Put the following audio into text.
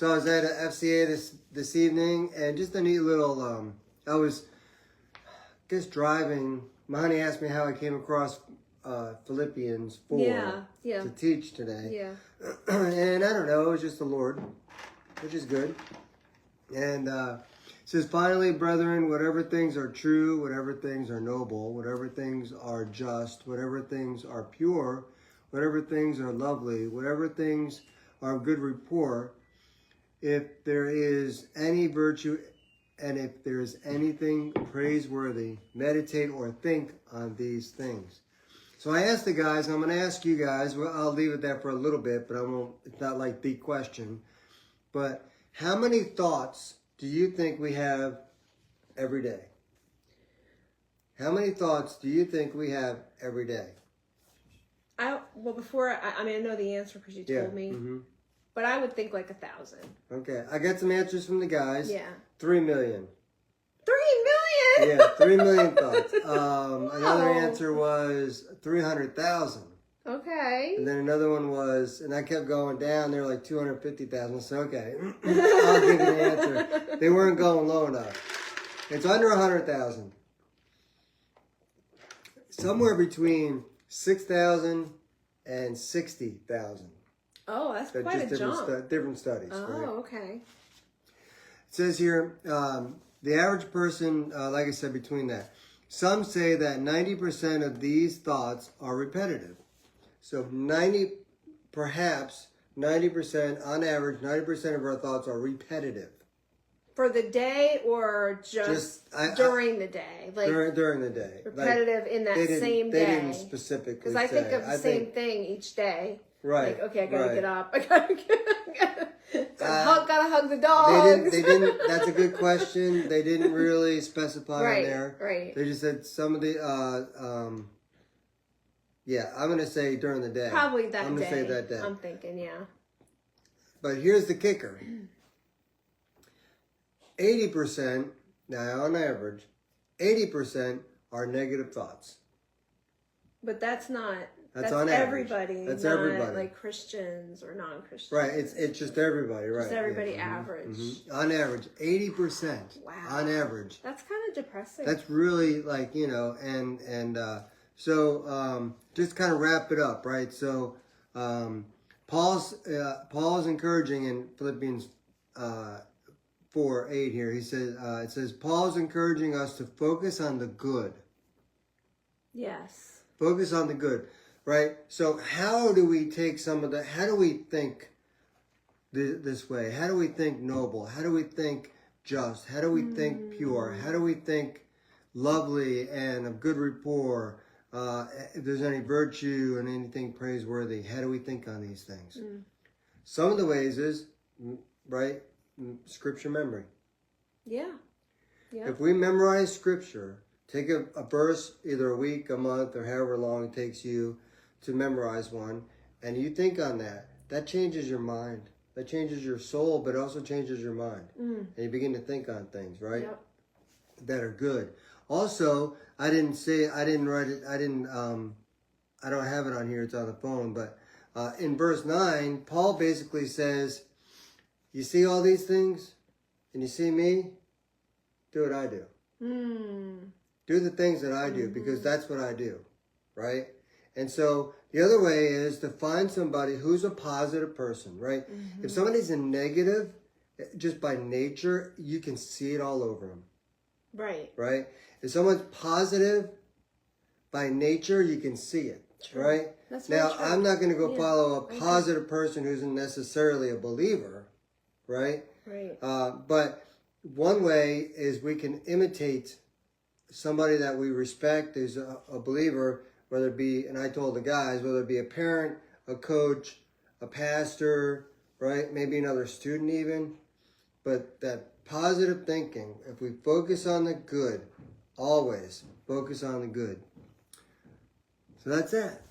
So I was at a FCA this evening, and just a neat little. I was just driving. My honey asked me how I came across Philippians 4 to teach today. Yeah. And I don't know, it was just the Lord, which is good. And it says, finally, brethren, whatever things are true, whatever things are noble, whatever things are just, whatever things are pure, whatever things are lovely, whatever things are of good rapport, if there is any virtue and if there is anything praiseworthy, meditate or think on these things. So I asked the guys, and I'm going to ask you guys, well, I'll leave it there for a little bit, but I won't, it's not like the question. But how many thoughts do you think we have every day? How many thoughts do you think we have every day? I know the answer because you told me. Mm-hmm. But I would think like 1,000. Okay. I got some answers from the guys. Yeah. 3 million. 3 million? Yeah, 3 million thoughts. Wow. Another answer was 300,000. Okay. And then another one was, and I kept going down, they were like 250,000. So, okay, I'll give you the answer. They weren't going low enough. It's under 100,000. Somewhere between 6,000 and 60,000. Oh, that's quite a jump. Different studies. Oh, right? okay. It says here, the average person, like I said, between that. Some say that 90% of these thoughts are repetitive. So perhaps 90%, on average, 90% of our thoughts are repetitive. For the day or just during the day? Like during the day. Repetitive in that same day. They didn't specifically because I think of the same thing each day. Right. Like, okay, I gotta get up. I gotta hug the dog. They didn't. That's a good question. They didn't really specify in there. Right. They just said some of the. Yeah, I'm gonna say during the day. Probably that day. I'm gonna say that day. I'm thinking, yeah. But here's the kicker. 80%, now on average, 80% are negative thoughts. But that's not. That's on everybody. That's not everybody. Like Christians or non-Christians. Right. It's just everybody. Right. Just everybody yeah. average. Mm-hmm. On average, 80%. Wow. On average. That's kind of depressing. That's really like so just kind of wrap it up, right? So Paul's encouraging in Philippians 4:8 here. He says it says Paul's encouraging us to focus on the good. Yes. Focus on the good. Right? So how do we take how do we think this way? How do we think noble? How do we think just? How do we think pure? How do we think lovely and of good rapport? If there's any virtue and anything praiseworthy, how do we think on these things? Some of the ways is, right, scripture memory. Yeah. If we memorize scripture, take a verse, either a week, a month, or however long it takes you to memorize one, and you think on that changes your mind. That changes your soul, but also changes your mind. And you begin to think on things, right? Yep. That are good. Also, I don't have it on here, it's on the phone, but in verse 9, Paul basically says, you see all these things, and you see me, do what I do. Do the things that I do, because that's what I do, right? And so the other way is to find somebody who's a positive person, right? If somebody's a negative, just by nature, you can see it all over them. Right. Right? If someone's positive, by nature, you can see it. True. Right? That's now, true. I'm not going to go follow a positive person who isn't necessarily a believer, right? Right. But one way is we can imitate somebody that we respect who's a believer, whether it be, and I told the guys, whether it be a parent, a coach, a pastor, right? Maybe another student even. But that positive thinking, if we focus on the good, always focus on the good. So that's that.